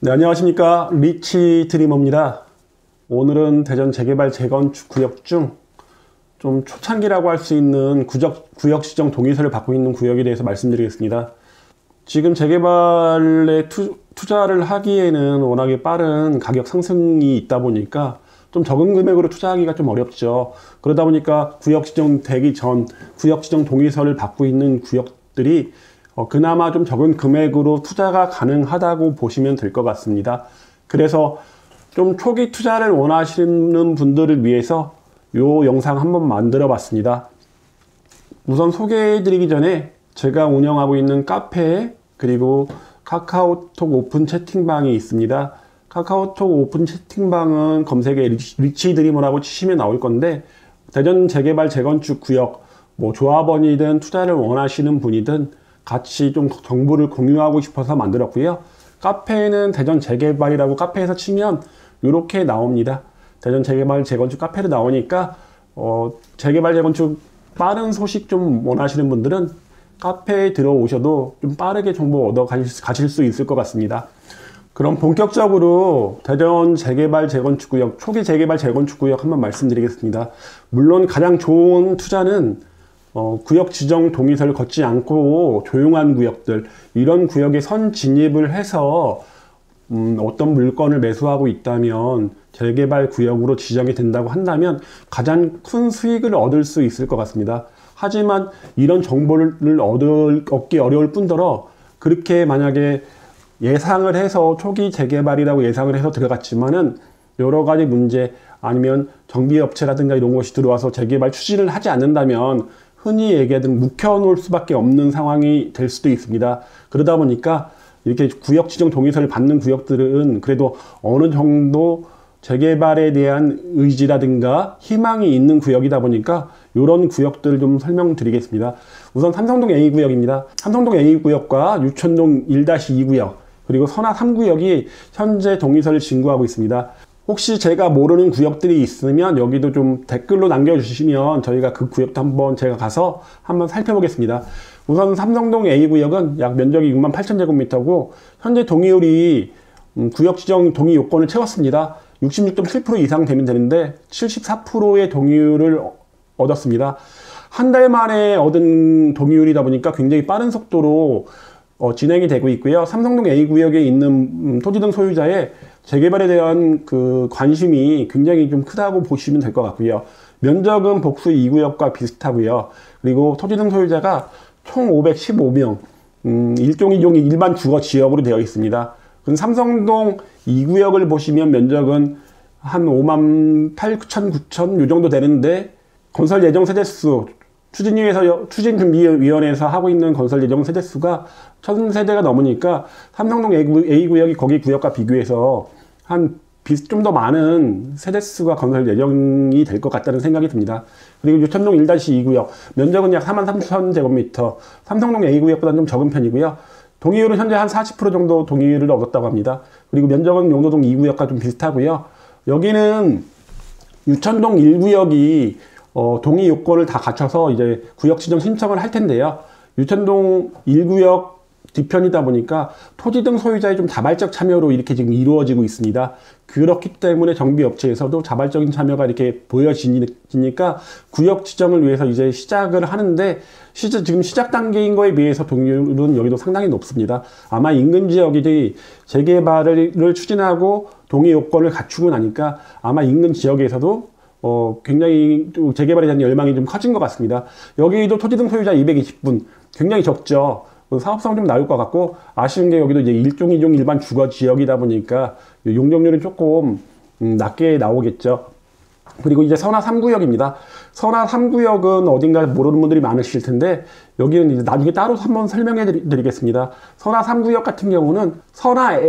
네, 안녕하십니까. 리치 드리머입니다. 오늘은 대전 재개발 재건축 구역 중 좀 초창기라고 할 수 있는 구역 지정 동의서를 받고 있는 구역에 대해서 말씀드리겠습니다. 지금 재개발에 투자를 하기에는 워낙에 빠른 가격 상승이 있다 보니까 좀 적은 금액으로 투자하기가 좀 어렵죠. 그러다 보니까 구역 지정 되기 전 구역 지정 동의서를 받고 있는 구역들이 그나마 좀 적은 금액으로 투자가 가능하다고 보시면 될 것 같습니다. 그래서 좀 초기 투자를 원하시는 분들을 위해서 이 영상 한번 만들어 봤습니다. 우선 소개해 드리기 전에 제가 운영하고 있는 카페 그리고 카카오톡 오픈 채팅방이 있습니다. 카카오톡 오픈 채팅방은 검색에 리치 드리머라고 치시면 나올 건데, 대전 재개발 재건축 구역 조합원이든 투자를 원하시는 분이든 같이 좀 정보를 공유하고 싶어서 만들었고요. 카페는 대전 재개발이라고 카페에서 치면 이렇게 나옵니다. 대전 재개발 재건축 카페로 나오니까 재개발 재건축 빠른 소식 좀 원하시는 분들은 카페에 들어오셔도 좀 빠르게 정보 얻어 가실 수 있을 것 같습니다. 그럼 본격적으로 대전 재개발 재건축 구역, 초기 재개발 재건축 구역 한번 말씀드리겠습니다. 물론 가장 좋은 투자는 구역 지정 동의서를 걷지 않고 조용한 구역들, 이런 구역에 선 진입을 해서 어떤 물건을 매수하고 있다면 재개발 구역으로 지정이 된다고 한다면 가장 큰 수익을 얻을 수 있을 것 같습니다. 하지만 이런 정보를 얻기 어려울 뿐더러 그렇게 만약에 예상을 해서 초기 재개발이라고 예상을 해서 들어갔지만은 여러 가지 문제 아니면 정비업체라든가 이런 것이 들어와서 재개발 추진을 하지 않는다면 흔히 얘기하던 묵혀놓을 수밖에 없는 상황이 될 수도 있습니다. 그러다 보니까 이렇게 구역 지정 동의서를 받는 구역들은 그래도 어느 정도 재개발에 대한 의지라든가 희망이 있는 구역이다 보니까 이런 구역들을 좀 설명드리겠습니다. 우선 삼성동 A구역입니다. 삼성동 A구역과 유천동 1-2구역 그리고 선화 3구역이 현재 동의서를 진구하고 있습니다. 혹시 제가 모르는 구역들이 있으면 여기도 좀 댓글로 남겨주시면 저희가 그 구역도 한번 제가 가서 한번 살펴보겠습니다. 우선 삼성동 A구역은 약 면적이 68,000제곱미터고 현재 동의율이 구역 지정 동의 요건을 채웠습니다. 66.7% 이상 되면 되는데 74%의 동의율을 얻었습니다. 한 달 만에 얻은 동의율이다 보니까 굉장히 빠른 속도로 진행이 되고 있고요. 삼성동 A구역에 있는 토지 등 소유자의 재개발에 대한 그 관심이 굉장히 좀 크다고 보시면 될 것 같고요. 면적은 복수 2구역과 비슷하고요. 그리고 토지 등 소유자가 총 515명, 1종 2종 일반 주거 지역으로 되어 있습니다. 삼성동 2구역을 보시면 면적은 한 58,000, 9,000 요 정도 되는데 건설 예정 세대수 추진준비위원회에서 하고 있는 건설 예정 세대수가 1,000세대가 넘으니까 삼성동 A구역이 거기 구역과 비교해서 좀 더 많은 세대수가 건설 예정이 될 것 같다는 생각이 듭니다. 그리고 유천동 1-2구역 면적은 약 43,000제곱미터, 삼성동 A구역보다는 좀 적은 편이고요. 동의율은 현재 한 40% 정도 동의율을 얻었다고 합니다. 그리고 면적은 용도동 2구역과 좀 비슷하고요. 여기는 유천동 1구역이 동의 요건을 다 갖춰서 이제 구역 지정 신청을 할 텐데요. 유천동 1구역 뒤편이다 보니까 토지 등 소유자의 좀 자발적 참여로 이렇게 지금 이루어지고 있습니다. 그렇기 때문에 정비업체에서도 자발적인 참여가 이렇게 보여지니까 구역 지정을 위해서 이제 시작을 하는데 지금 시작 단계인 거에 비해서 동의율은 여기도 상당히 높습니다. 아마 인근 지역이 재개발을 추진하고 동의 요건을 갖추고 나니까 아마 인근 지역에서도 굉장히 재개발에 대한 열망이 좀 커진 것 같습니다. 여기도 토지 등 소유자 220분, 굉장히 적죠. 사업성은 좀 나올 것 같고, 아쉬운 게 여기도 이제 1종 2종 일반 주거 지역이다 보니까 용적률은 조금 낮게 나오겠죠. 그리고 이제 선화 3구역입니다. 선화 3구역은 어딘가 모르는 분들이 많으실 텐데, 여기는 이제 나중에 따로 한번 설명해 드리겠습니다. 선화 3구역 같은 경우는 선화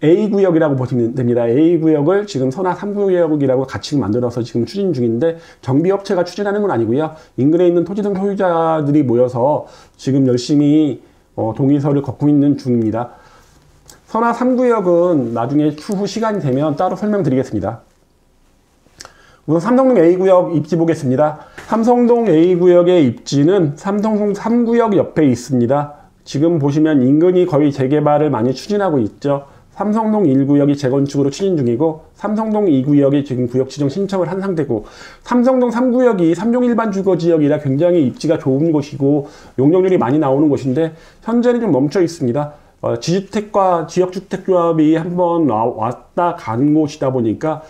A구역이라고 보시면 됩니다. A구역을 지금 선화 3구역이라고 같이 만들어서 지금 추진 중인데, 정비업체가 추진하는 건 아니고요. 인근에 있는 토지 등 소유자들이 모여서 지금 열심히 동의서를 걷고 있는 중입니다. 선화 3구역은 나중에 추후 시간이 되면 따로 설명드리겠습니다. 우선 삼성동 A구역 입지 보겠습니다. 삼성동 A구역의 입지는 삼성동 3구역 옆에 있습니다. 지금 보시면 인근이 거의 재개발을 많이 추진하고 있죠. 삼성동 1구역이 재건축으로 추진 중이고 삼성동 2구역이 지금 구역 지정 신청을 한 상태고 삼성동 3구역이 3종 일반 주거 지역이라 굉장히 입지가 좋은 곳이고 용적률이 많이 나오는 곳인데 현재는 좀 멈춰 있습니다. 지주택과 지역주택조합이 한번 왔다 간 곳이다 보니까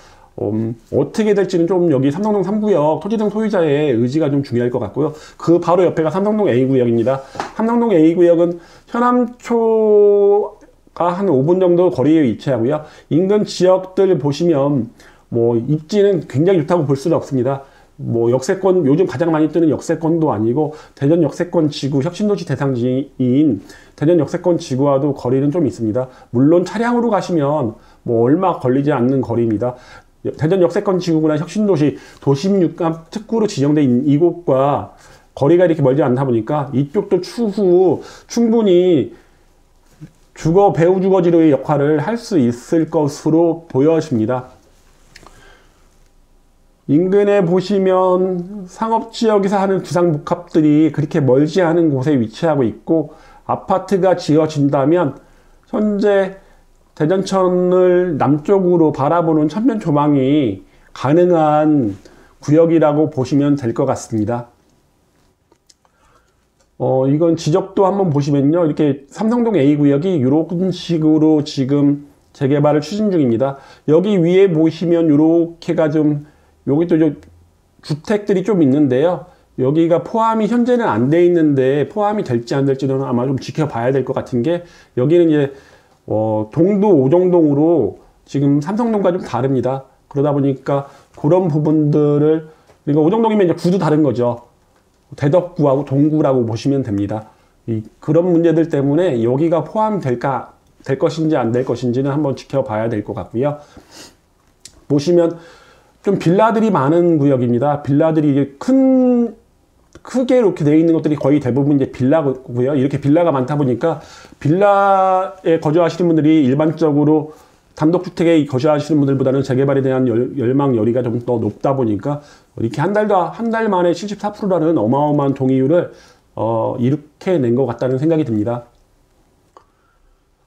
어떻게 될지는 좀 여기 삼성동 3구역 토지등 소유자의 의지가 좀 중요할 것 같고요. 그 바로 옆에가 삼성동 A구역입니다. 삼성동 A구역은 현암초가 한 5분 정도 거리에 위치하고요. 인근 지역들 보시면 뭐 입지는 굉장히 좋다고 볼 수는 없습니다. 뭐 역세권, 요즘 가장 많이 뜨는 역세권도 아니고 대전 역세권 지구 혁신도시 대상지인 대전 역세권 지구와도 거리는 좀 있습니다. 물론 차량으로 가시면 뭐 얼마 걸리지 않는 거리입니다. 대전 역세권 지구구나 혁신도시 도심 육감 특구로 지정된 이곳과 거리가 이렇게 멀지 않다 보니까 이쪽도 추후 충분히 배후 주거지로의 역할을 할 수 있을 것으로 보여집니다. 인근에 보시면 상업지역에서 하는 주상복합들이 그렇게 멀지 않은 곳에 위치하고 있고 아파트가 지어진다면 현재 대전천을 남쪽으로 바라보는 천면 조망이 가능한 구역이라고 보시면 될 것 같습니다. 이건 지적도 한번 보시면요. 이렇게 삼성동 A구역이 이런 식으로 지금 재개발을 추진 중입니다. 여기 위에 보시면 이렇게가 좀 여기 또 주택들이 좀 있는데요. 여기가 포함이 현재는 안 돼 있는데 포함이 될지 안 될지는 아마 좀 지켜봐야 될 것 같은 게 여기는 이제 동도 오정동으로 지금 삼성동과 좀 다릅니다. 그러다 보니까 그런 부분들을 그러니까 오정동이면 이제 구도 다른 거죠. 대덕구하고 동구라고 보시면 됩니다. 그런 문제들 때문에 여기가 포함될 것인지 안 될 것인지는 한번 지켜봐야 될 것 같고요. 보시면 좀 빌라들이 많은 구역입니다. 빌라들이 크게 이렇게 되어 있는 것들이 거의 대부분 이제 빌라고요. 이렇게 빌라가 많다 보니까 빌라에 거주하시는 분들이 일반적으로 단독주택에 거주하시는 분들보다는 재개발에 대한 열망 열의가 좀 더 높다 보니까 이렇게 한 달 만에 74%라는 어마어마한 동의율을 이렇게 낸 것 같다는 생각이 듭니다.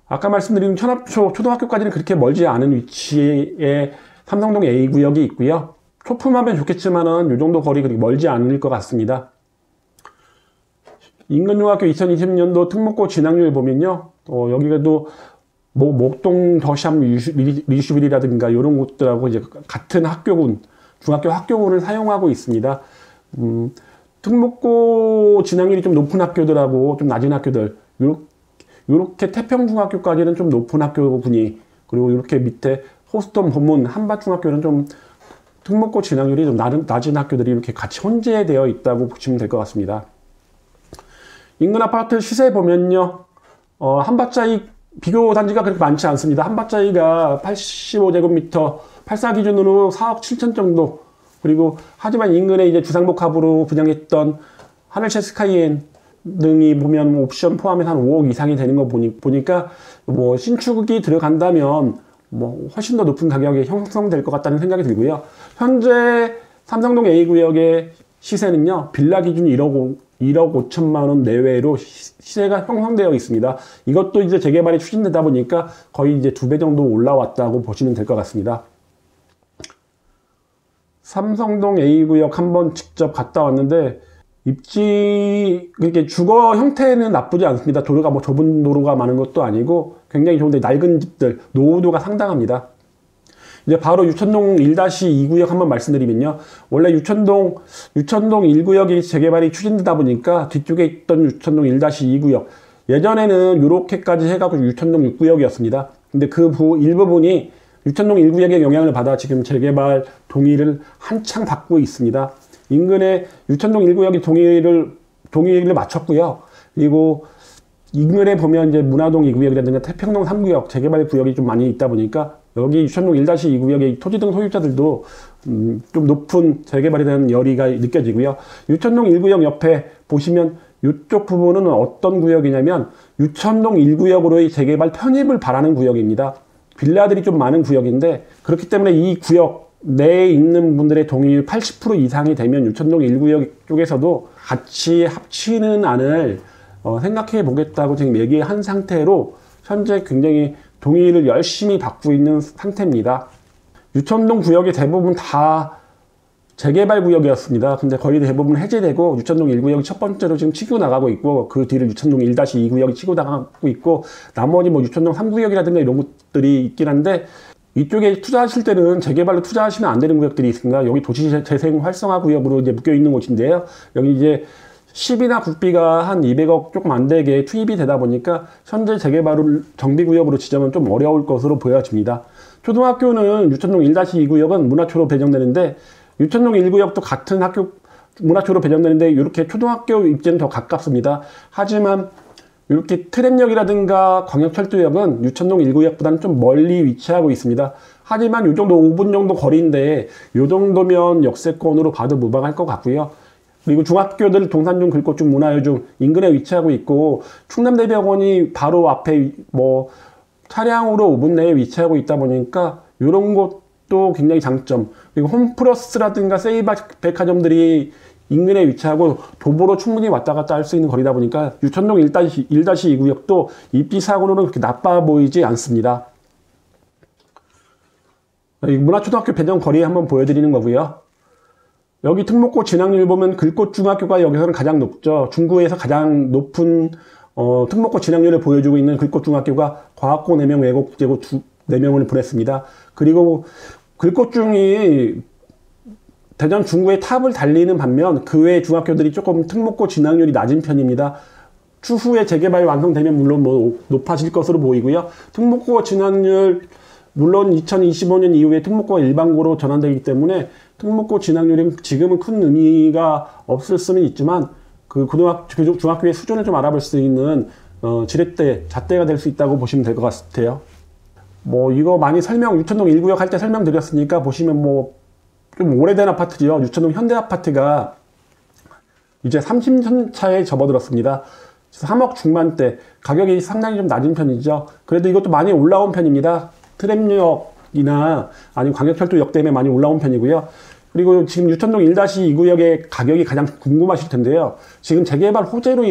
아까 말씀드린 천합초 초등학교까지는 그렇게 멀지 않은 위치에 삼성동 A구역이 있고요. 초품하면 좋겠지만은 이 정도 거리 그렇게 멀지 않을 것 같습니다. 인근중학교 2020년도 특목고 진학률 보면요. 여기가도 뭐 목동 더샵 리슈빌이라든가 이런 곳들하고 이제 같은 학교군, 중학교 학교군을 사용하고 있습니다. 특목고 진학률이 좀 높은 학교들하고 좀 낮은 학교들, 요렇게 태평중학교까지는 좀 높은 학교군이, 그리고 이렇게 밑에 호스턴 본문 한밭중학교는 좀 특목고 진학률이 좀 낮은 학교들이 이렇게 같이 혼재되어 있다고 보시면 될 것 같습니다. 인근 아파트 시세 보면요, 한밭자이 비교 단지가 그렇게 많지 않습니다. 한밭자이가 85제곱미터 84 기준으로 4억 7천 정도, 그리고 하지만 인근에 이제 주상복합으로 분양했던 하늘채 스카이엔 등이 보면 옵션 포함해서 한 5억 이상이 되는 거 보니까 뭐 신축이 들어간다면 뭐 훨씬 더 높은 가격이 형성될 것 같다는 생각이 들고요. 현재 삼성동 A구역의 시세는요, 빌라 기준 1억 5천만 원 내외로 시세가 형성되어 있습니다. 이것도 이제 재개발이 추진되다 보니까 거의 이제 2배 정도 올라왔다고 보시면 될 것 같습니다. 삼성동 A구역 한번 직접 갔다 왔는데 입지 그렇게 주거 형태는 나쁘지 않습니다. 도로가 뭐 좁은 도로가 많은 것도 아니고 굉장히 좋은데 낡은 집들, 노후도가 상당합니다. 이제 바로 유천동 1-2구역 한번 말씀드리면요. 원래 유천동 1구역이 재개발이 추진되다 보니까 뒤쪽에 있던 유천동 1-2구역, 예전에는 이렇게까지 해가지고 유천동 6구역이었습니다. 근데 그 일부분이 유천동 1구역의 영향을 받아 지금 재개발 동의를 한창 받고 있습니다. 인근에 유천동 1구역이 동의를 마쳤고요. 그리고 인근에 보면 이제 문화동 2구역이라든가 태평동 3구역 재개발 구역이 좀 많이 있다 보니까 여기 유천동 1-2구역의 토지등 소유자들도 좀 높은 재개발에 대한 열의가 느껴지고요. 유천동 1구역 옆에 보시면 이쪽 부분은 어떤 구역이냐면 유천동 1구역으로의 재개발 편입을 바라는 구역입니다. 빌라들이 좀 많은 구역인데 그렇기 때문에 이 구역 내에 있는 분들의 동의율 80% 이상이 되면 유천동 1구역 쪽에서도 같이 합치는 안을 생각해 보겠다고 지금 얘기한 상태로 현재 굉장히 동의를 열심히 받고 있는 상태입니다. 유천동 구역이 대부분 다 재개발 구역이었습니다. 근데 거의 대부분 해제되고 유천동 1구역이 첫 번째로 지금 치고 나가고 있고, 그 뒤를 유천동 1-2구역이 치고 나가고 있고, 나머지 뭐 유천동 3구역이라든가 이런 것들이 있긴 한데, 이쪽에 투자하실 때는 재개발로 투자하시면 안 되는 구역들이 있습니다. 여기 도시재생 활성화 구역으로 이제 묶여 있는 곳인데요. 여기 이제 10이나 국비가 한 200억 조금 안 되게 투입이 되다 보니까 현재 재개발을 정비구역으로 지정은 좀 어려울 것으로 보여집니다. 초등학교는 유천동 1-2구역은 문화초로 배정되는데, 유천동 1구역도 같은 학교 문화초로 배정되는데 이렇게 초등학교 입지는 더 가깝습니다. 하지만 이렇게 트램역이라든가 광역철도역은 유천동 1구역보다는 좀 멀리 위치하고 있습니다. 하지만 이 정도 5분 정도 거리인데 이 정도면 역세권으로 봐도 무방할 것 같고요. 그리고 중학교들 동산중, 글꽃중, 문화여중 인근에 위치하고 있고, 충남대병원이 바로 앞에 뭐 차량으로 5분 내에 위치하고 있다 보니까 이런 것도 굉장히 장점. 그리고 홈플러스라든가 세이바 백화점들이 인근에 위치하고 도보로 충분히 왔다 갔다 할 수 있는 거리다 보니까 유천동 1-2구역도 입지상으로는 그렇게 나빠 보이지 않습니다. 문화초등학교 배정 거리 한번 보여드리는 거고요. 여기 특목고 진학률 보면 글꽃중학교가 여기서는 가장 높죠. 중구에서 가장 높은 특목고 진학률을 보여주고 있는 글꽃중학교가 과학고 4명, 외국제고 4명을 보냈습니다. 그리고 글꽃중이 대전 중구의 탑을 달리는 반면 그 외 중학교들이 조금 특목고 진학률이 낮은 편입니다. 추후에 재개발 완성되면 물론 뭐 높아질 것으로 보이고요. 특목고 진학률, 물론 2025년 이후에 특목고가 일반고로 전환되기 때문에 특목고 진학률이 지금은 큰 의미가 없을 수는 있지만, 그 중학교의 수준을 좀 알아볼 수 있는 지렛대, 잣대가 될 수 있다고 보시면 될 것 같아요. 뭐 이거 많이 유천동 1구역 할 때 설명드렸으니까 보시면 뭐 좀 오래된 아파트죠. 유천동 현대아파트가 이제 30년 차에 접어들었습니다. 3억 중반대, 가격이 상당히 좀 낮은 편이죠. 그래도 이것도 많이 올라온 편입니다. 트램역이나 아니면 광역철도역 때문에 많이 올라온 편이고요. 그리고 지금 유천동 1-2구역의 가격이 가장 궁금하실 텐데요. 지금 재개발 호재로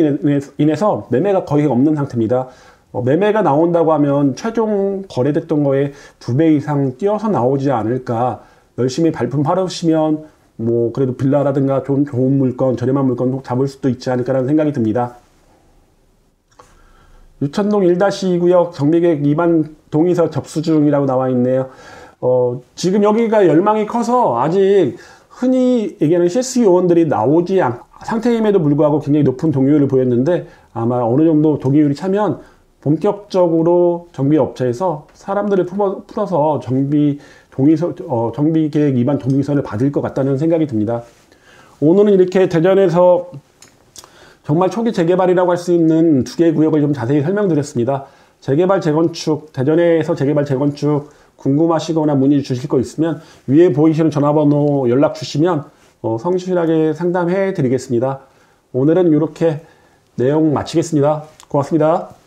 인해서 매매가 거의 없는 상태입니다. 매매가 나온다고 하면 최종 거래됐던 거에 2배 이상 뛰어서 나오지 않을까. 열심히 발품 팔으시면 뭐 그래도 빌라라든가 좀 좋은 물건, 저렴한 물건 잡을 수도 있지 않을까라는 생각이 듭니다. 유천동 1-2구역 정비계획 위반 동의서 접수 중이라고 나와 있네요. 지금 여기가 열망이 커서 아직 흔히 얘기하는 실수 요원들이 나오지 않은 상태임에도 불구하고 굉장히 높은 동의율을 보였는데, 아마 어느 정도 동의율이 차면 본격적으로 정비업체에서 사람들을 풀어서 정비계획 위반 동의서를 받을 것 같다는 생각이 듭니다. 오늘은 이렇게 대전에서 정말 초기 재개발이라고 할 수 있는 2개의 구역을 좀 자세히 설명드렸습니다. 재개발, 재건축, 대전에서 재개발, 재건축 궁금하시거나 문의 주실 거 있으면 위에 보이시는 전화번호 연락 주시면 성실하게 상담해 드리겠습니다. 오늘은 이렇게 내용 마치겠습니다. 고맙습니다.